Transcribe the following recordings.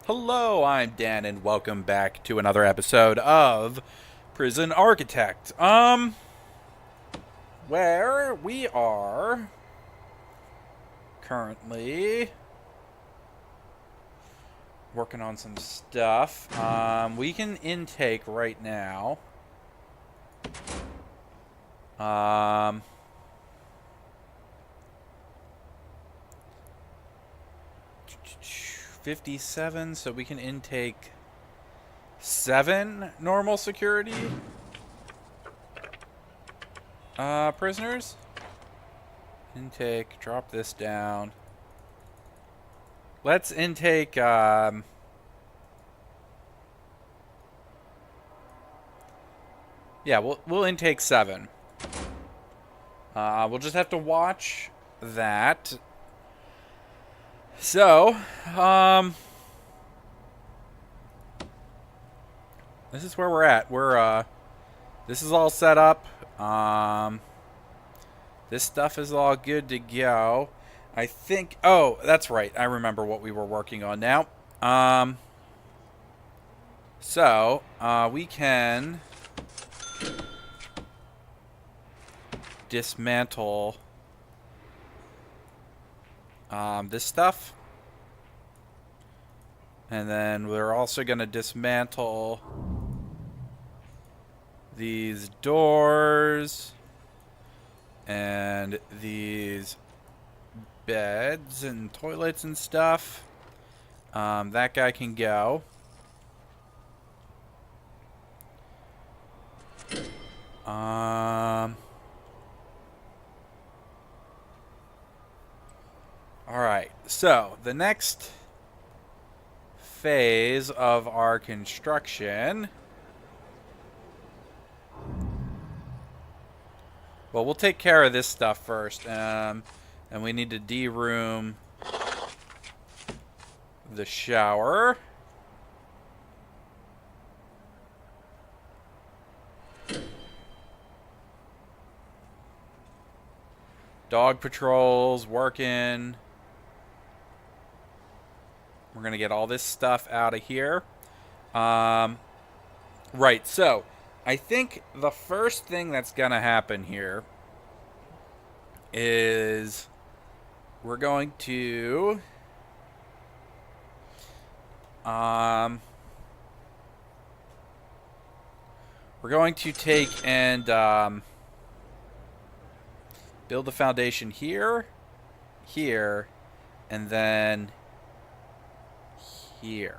Hello, I'm Dan, and welcome back to another episode of Prison Architect. Where we are currently working on some stuff. We can intake right now. Um, 57, so we can intake 7 normal security prisoners. Intake, drop this down. Let's intake, yeah, we'll intake 7. We'll just have to watch that. So, this is where we're at. This is all set up. This stuff is all good to go. I think, oh, that's right. I remember what we were working on now. We can dismantle this stuff. And then we're also going to dismantle these doors and these beds and toilets and stuff. That guy can go. Alright, so the next phase of our construction. Well, we'll take care of this stuff first. And we need to de-room the shower. Dog patrols working. We're going to get all this stuff out of here. Right, so I think the first thing that's going to happen here is we're going to take and build the foundation here, and then here.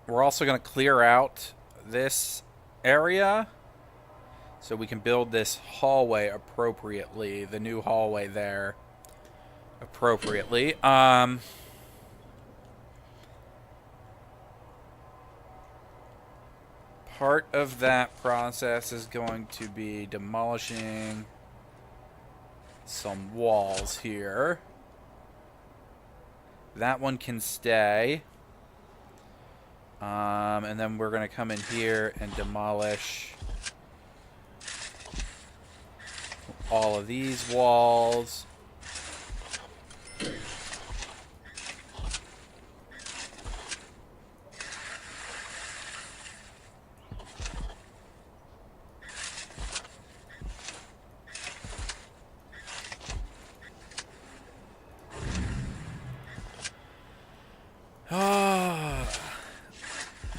We're also going to clear out this area so we can build this hallway appropriately, the new hallway there appropriately. Part of that process is going to be demolishing some walls here. That one can stay. And then we're going to come in here and demolish all of these walls.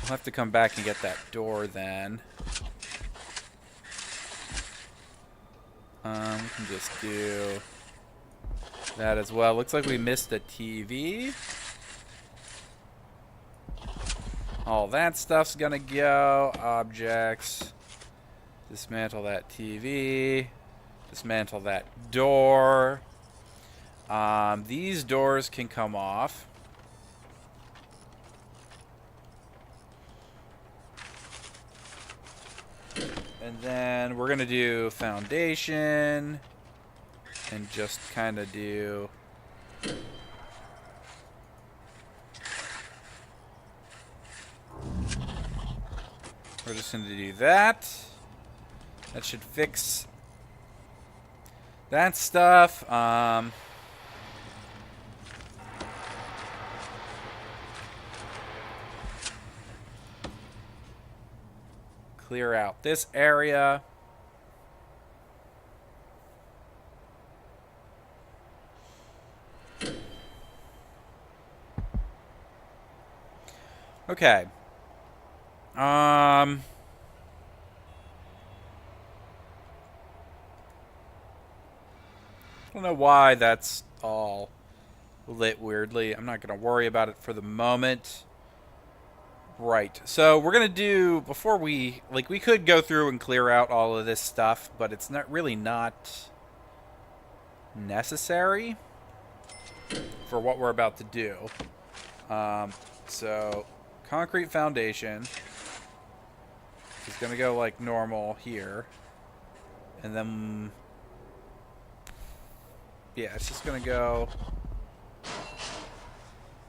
We'll have to come back and get that door then. We can just do that as well. Looks like we missed a TV. All that stuff's gonna go. Objects. Dismantle that TV. Dismantle that door. These doors can come off. And then we're going to do foundation and just kind of do we're just going to do that. That should fix that stuff. Clear out this area. Okay. I don't know why that's all lit weirdly. I'm not going to worry about it for the moment. Right. So we're going to do, before we, like, we could go through and clear out all of this stuff, but it's not really not necessary for what we're about to do. So concrete foundation is going to go like normal here. And then, yeah, it's just going to go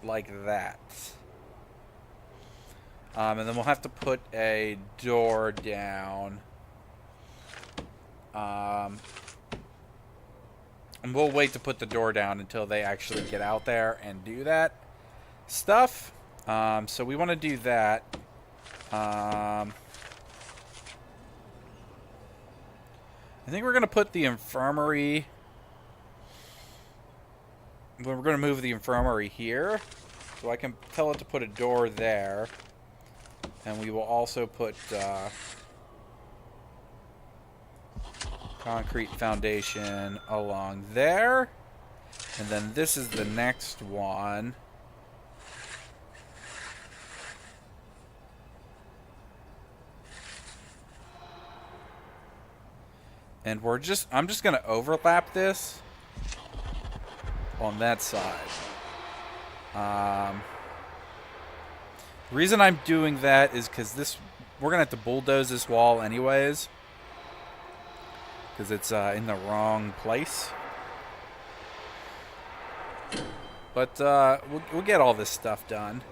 like that. And then we'll have to put a door down. And we'll wait to put the door down until they actually get out there and do that stuff. So we want to do that. I think we're going to put the infirmary... We're going to move the infirmary here. So I can tell it to put a door there. And we will also put concrete foundation along there. And then this is the next one. And I'm just going to overlap this on that side. The reason I'm doing that is because we're going to have to bulldoze this wall anyways. Because it's in the wrong place. But we'll get all this stuff done.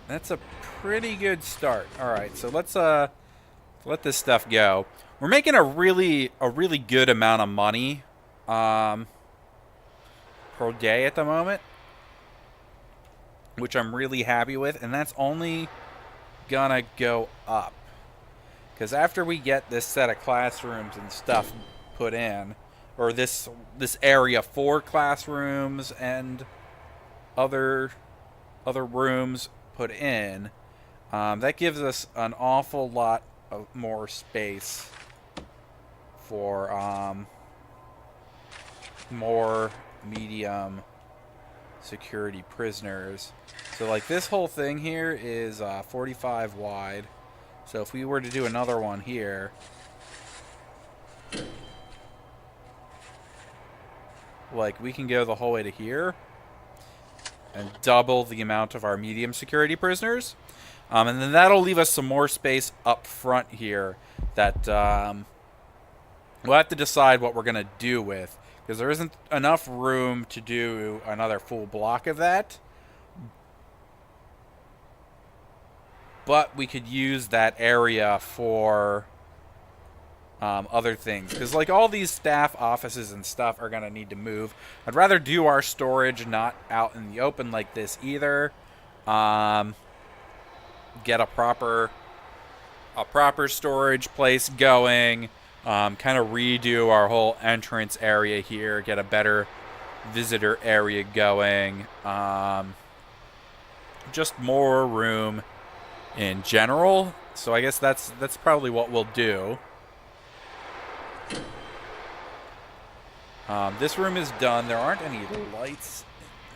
That's a pretty good start. Alright, so let's let this stuff go. We're making a really good amount of money per day at the moment, which I'm really happy with, and that's only gonna go up. Because after we get this set of classrooms and stuff put in, or this area for classrooms and other rooms put in, that gives us an awful lot of more space for more medium security prisoners. So like this whole thing here is 45 wide. So if we were to do another one here, like we can go the whole way to here and double the amount of our medium security prisoners. And then that'll leave us some more space up front here that we'll have to decide what we're going to do with. Because there isn't enough room to do another full block of that. But we could use that area for other things. Because like all these staff offices and stuff are going to need to move. I'd rather do our storage not out in the open like this either. Get a proper storage place going. Kind of redo our whole entrance area here. Get a better visitor area going. Just more room in general. So I guess that's probably what we'll do. This room is done. There aren't any lights.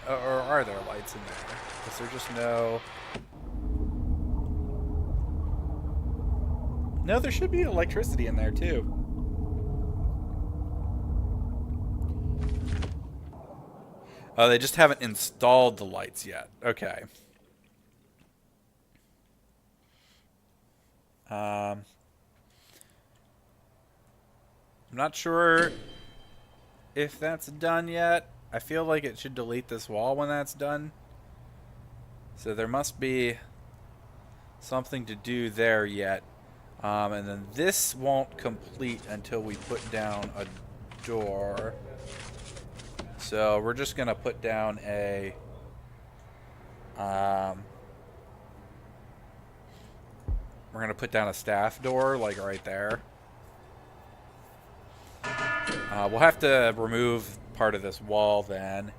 Or are there lights in there? Is there just no... No, there should be electricity in there, too. Oh, they just haven't installed the lights yet. Okay. I'm not sure if that's done yet. I feel like it should delete this wall when that's done. So there must be something to do there yet. And then this won't complete until we put down a door. So we're just going to put down a... we're going to put down a staff door, like right there. We'll have to remove part of this wall then,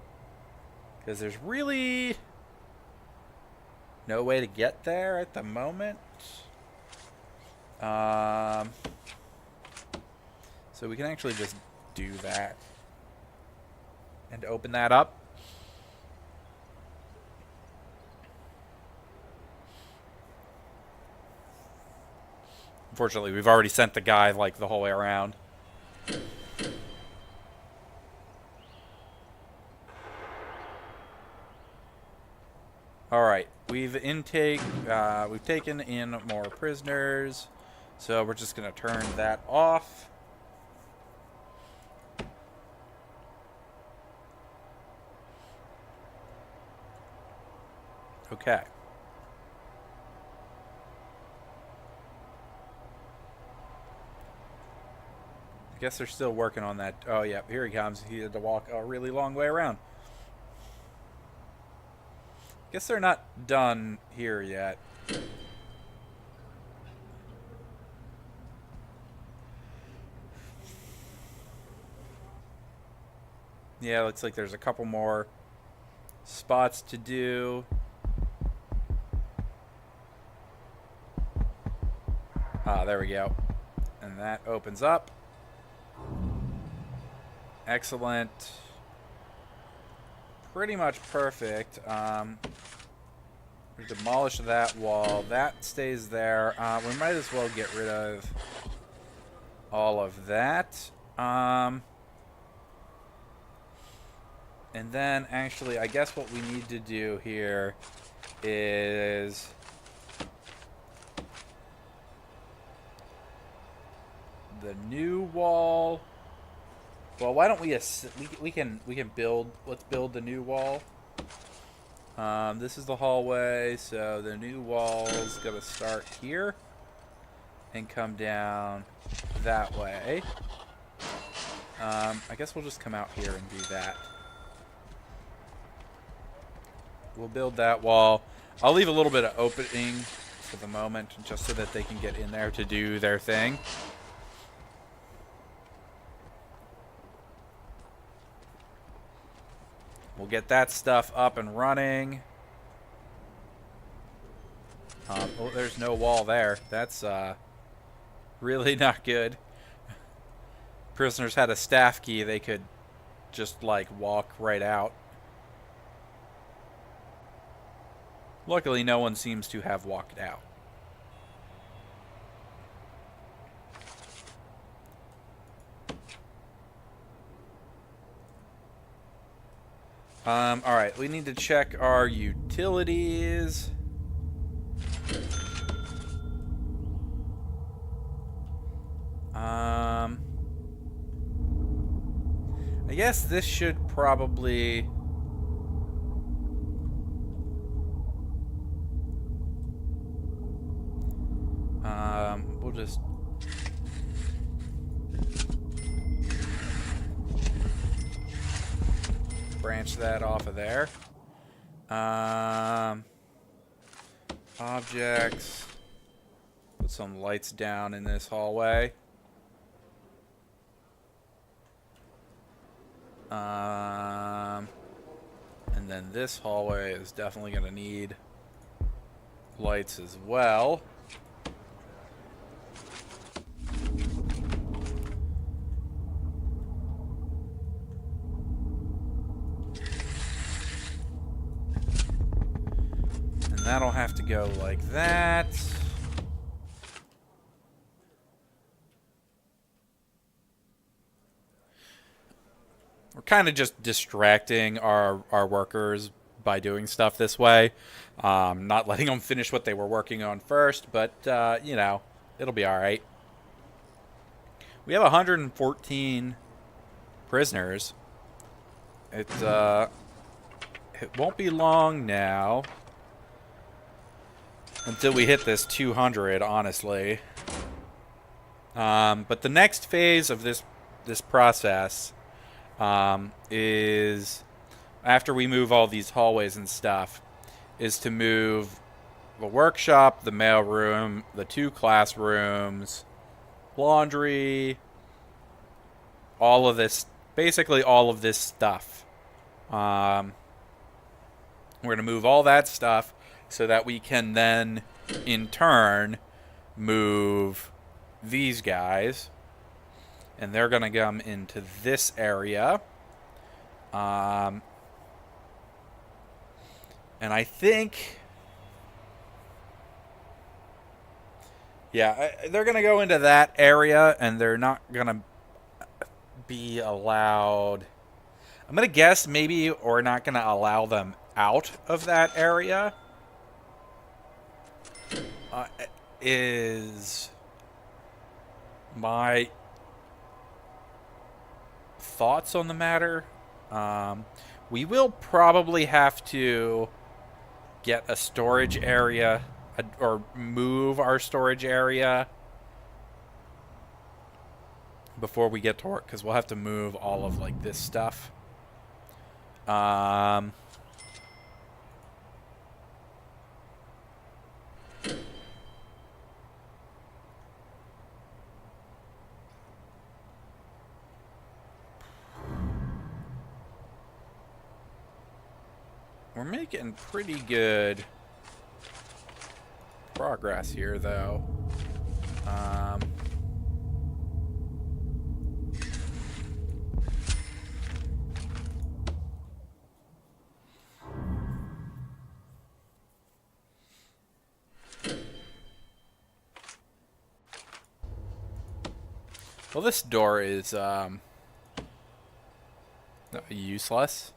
because there's really no way to get there at the moment. So we can actually just do that and open that up. Unfortunately, we've already sent the guy like the whole way around. Alright, we've taken in more prisoners, so we're just going to turn that off. Okay. I guess they're still working on that. Oh, yeah, here he comes. He had to walk a really long way around. Guess they're not done here yet. Yeah, looks like there's a couple more spots to do. Ah, there we go. And that opens up. Excellent. Pretty much perfect. We demolish that wall. That stays there. We might as well get rid of all of that. And then, actually, I guess what we need to do here is... the new wall... Well, why don't we can build, let's build the new wall. This is the hallway, so the new wall's gonna start here and come down that way. I guess we'll just come out here and do that. We'll build that wall. I'll leave a little bit of opening for the moment, just so that they can get in there to do their thing. We'll get that stuff up and running. Oh, there's no wall there. That's really not good. Prisoners had a staff key. They could just, like, walk right out. Luckily, no one seems to have walked out. Alright, we need to check our utilities. I guess this should probably... we'll just... branch that off of there. Objects. Put some lights down in this hallway. And then this hallway is definitely going to need lights as well. And that'll have to go like that. We're kind of just distracting our workers by doing stuff this way. Not letting them finish what they were working on first, but, you know, it'll be alright. We have 114 prisoners. It won't be long now until we hit this 200, honestly. But the next phase of this process is, after we move all these hallways and stuff, is to move the workshop, the mailroom, the 2 classrooms, laundry, all of this, basically all of this stuff. We're going to move all that stuff so that we can then, in turn, move these guys. And they're going to come into this area. And I think... yeah, they're going to go into that area, and they're not going to be allowed... I'm going to guess maybe we're not going to allow them out of that area. Is my thoughts on the matter. We will probably have to get a storage area, or move our storage area before we get to work, because we'll have to move all of like this stuff. We're making pretty good progress here, though. Well, this door is useless.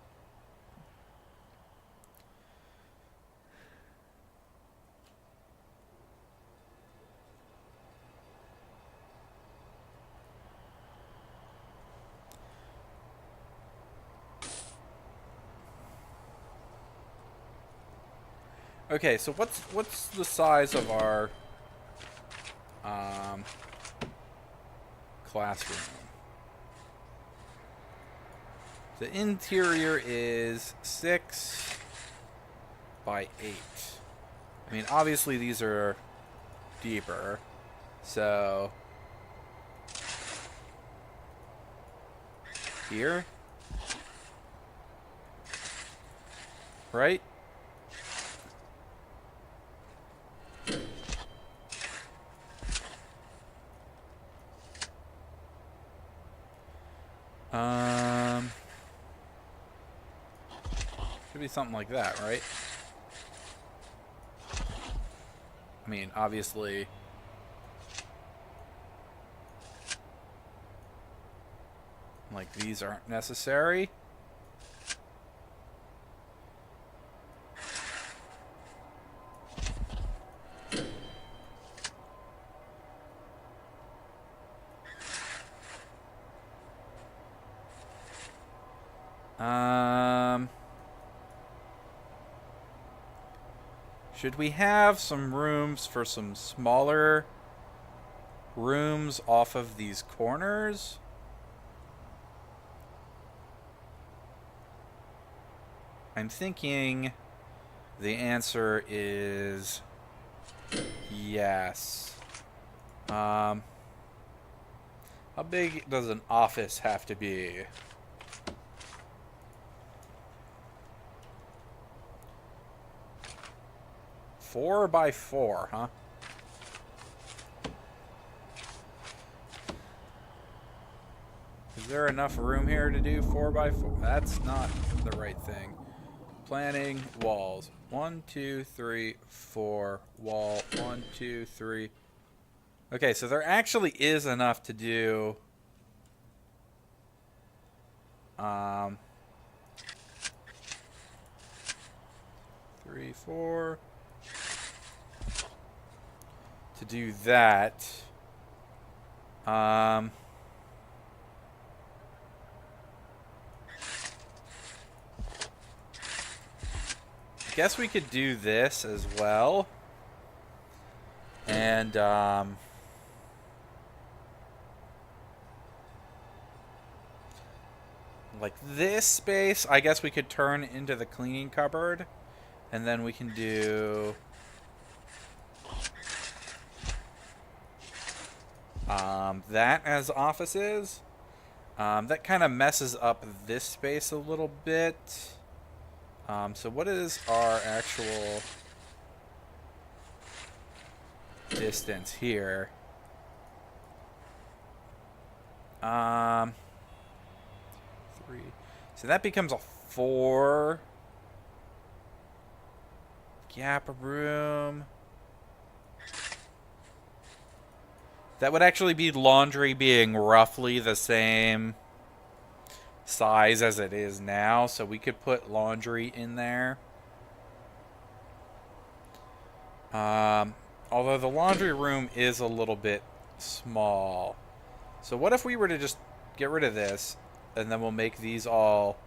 Okay, so what's the size of our classroom? The interior is 6 by 8. I mean, obviously these are deeper, so here, right? Should be something like that, right? I mean, obviously, like, these aren't necessary. Should we have some rooms for some smaller rooms off of these corners? I'm thinking the answer is yes. How big does an office have to be? Four by 4, huh? Is there enough room here to do 4 by 4? That's not the right thing. Planning walls. 1, 2, 3, 4. Wall. 1, 2, 3. Okay, so there actually is enough to do 3, 4. To do that. I guess we could do this as well. And like this space, I guess we could turn into the cleaning cupboard. And then we can do that as offices. That kind of messes up this space a little bit. So what is our actual distance here? 3. So that becomes a 4. Gap of room. That would actually be laundry being roughly the same size as it is now, so we could put laundry in there. Although the laundry room is a little bit small. So what if we were to just get rid of this, and then we'll make these all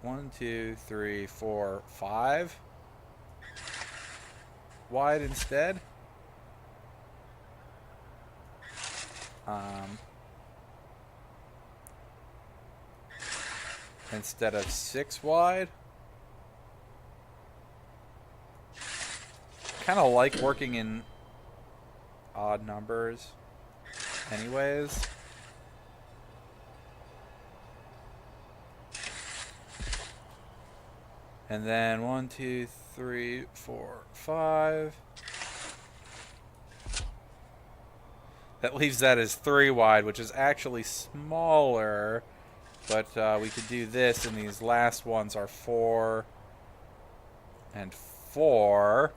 1, 2, 3, 4, 5 wide instead? Instead of 6 wide. Kind of like working in odd numbers anyways. And then 1, 2, 3, 4, 5. That leaves that as 3 wide, which is actually smaller. But we could do this, and these last ones are 4 and 4.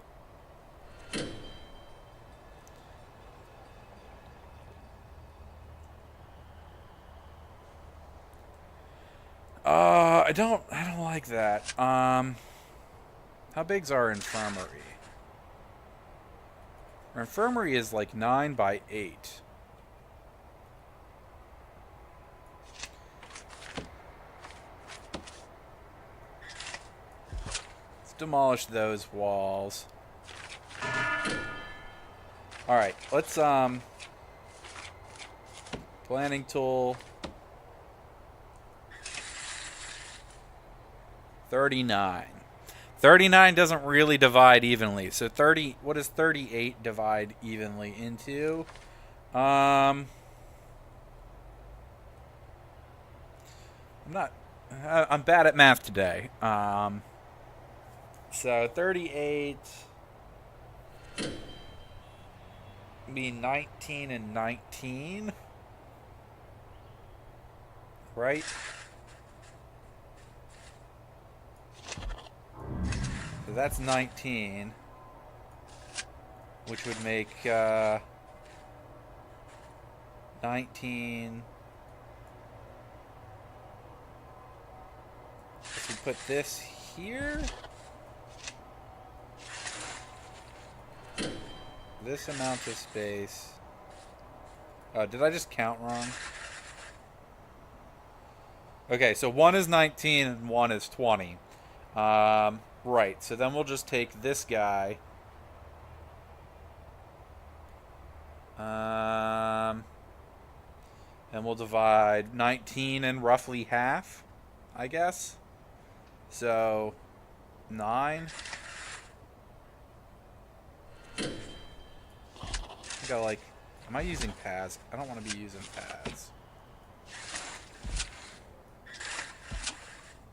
I don't like that. How big's our infirmary? Our infirmary is like 9 by 8. Let's demolish those walls. Alright, let's planning tool 39. 39 doesn't really divide evenly. So what does 38 divide evenly into? I'm bad at math today. So 38 be 19 and 19. Right? So that's 19, which would make 19. If we put this here, this amount of space. Oh, did I just count wrong? Okay, so 1 is 19 and 1 is 20. Right, so then we'll just take this guy. And we'll divide 19 in roughly half, I guess. So 9. I think am I using pads? I don't want to be using pads.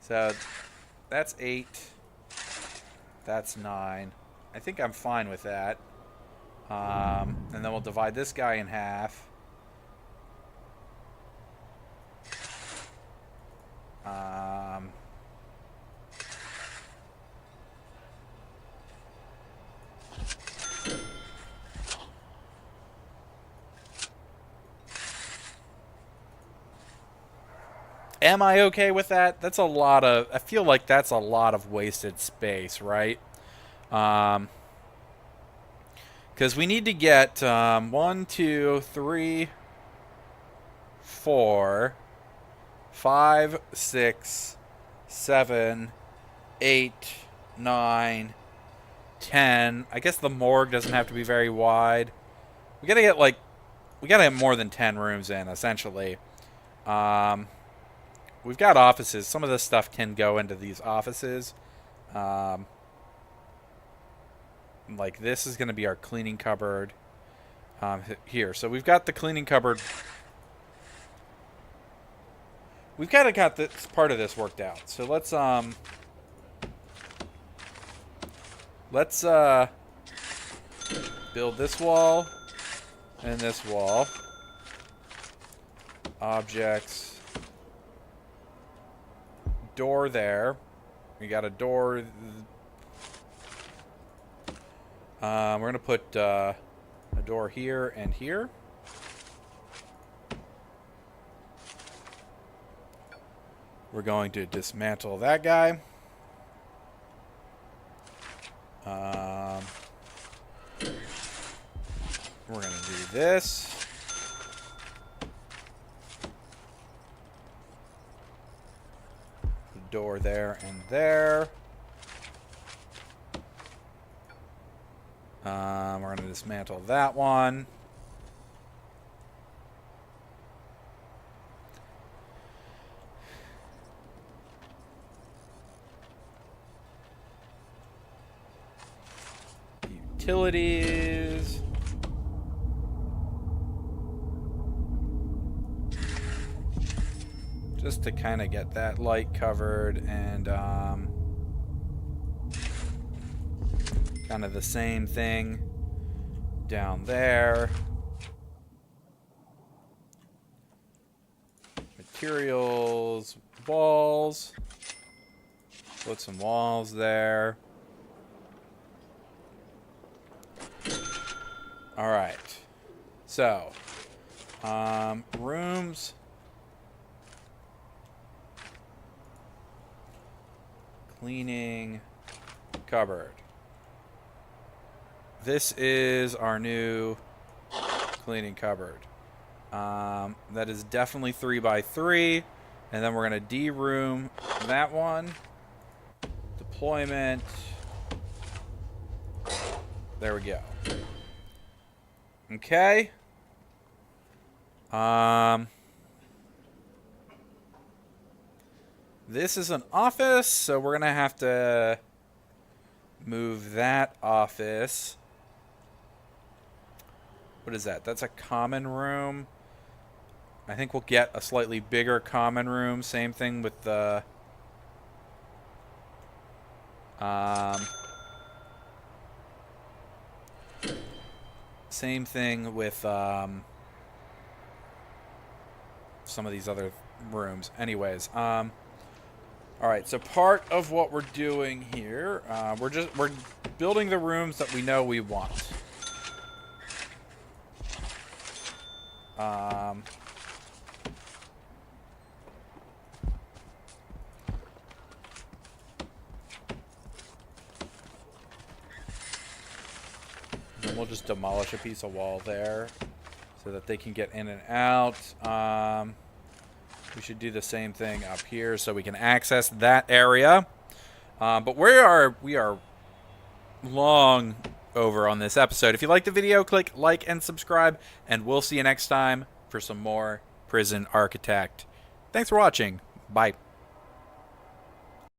So that's 8. That's 9. I think I'm fine with that. And then we'll divide this guy in half. Am I okay with that? That's a lot of... I feel like that's a lot of wasted space, right? Because we need to get 1, 2, 3, 4, 5, 6, 7, 8, 9, 10. I guess the morgue doesn't have to be very wide. We gotta get like, we gotta have more than 10 rooms in, essentially. We've got offices. Some of this stuff can go into these offices. Like this is gonna be our cleaning cupboard. Here, so we've got the cleaning cupboard. We've kind of got this part of this worked out. So let's build this wall and this wall. Objects. Door there. We got a door. We're gonna put a door here and here. We're going to dismantle that guy. We're going to do this. Door there and there. We're going to dismantle that one. Utilities. Just to kind of get that light covered, and kind of the same thing down there. Materials, walls. Put some walls there. All right. So, rooms. Cleaning cupboard. This is our new cleaning cupboard. That is definitely 3 by 3. And then we're going to D-room that one. Deployment. There we go. Okay. This is an office, so we're going to have to move that office. What is that? That's a common room. I think we'll get a slightly bigger common room. Same thing with the... same thing with some of these other rooms. Anyways, all right, so part of what we're doing here, we're building the rooms that we know we want. And we'll just demolish a piece of wall there so that they can get in and out. We should do the same thing up here so we can access that area. But we are long over on this episode. If you like the video, click like and subscribe, and we'll see you next time for some more Prison Architect. Thanks for watching. Bye.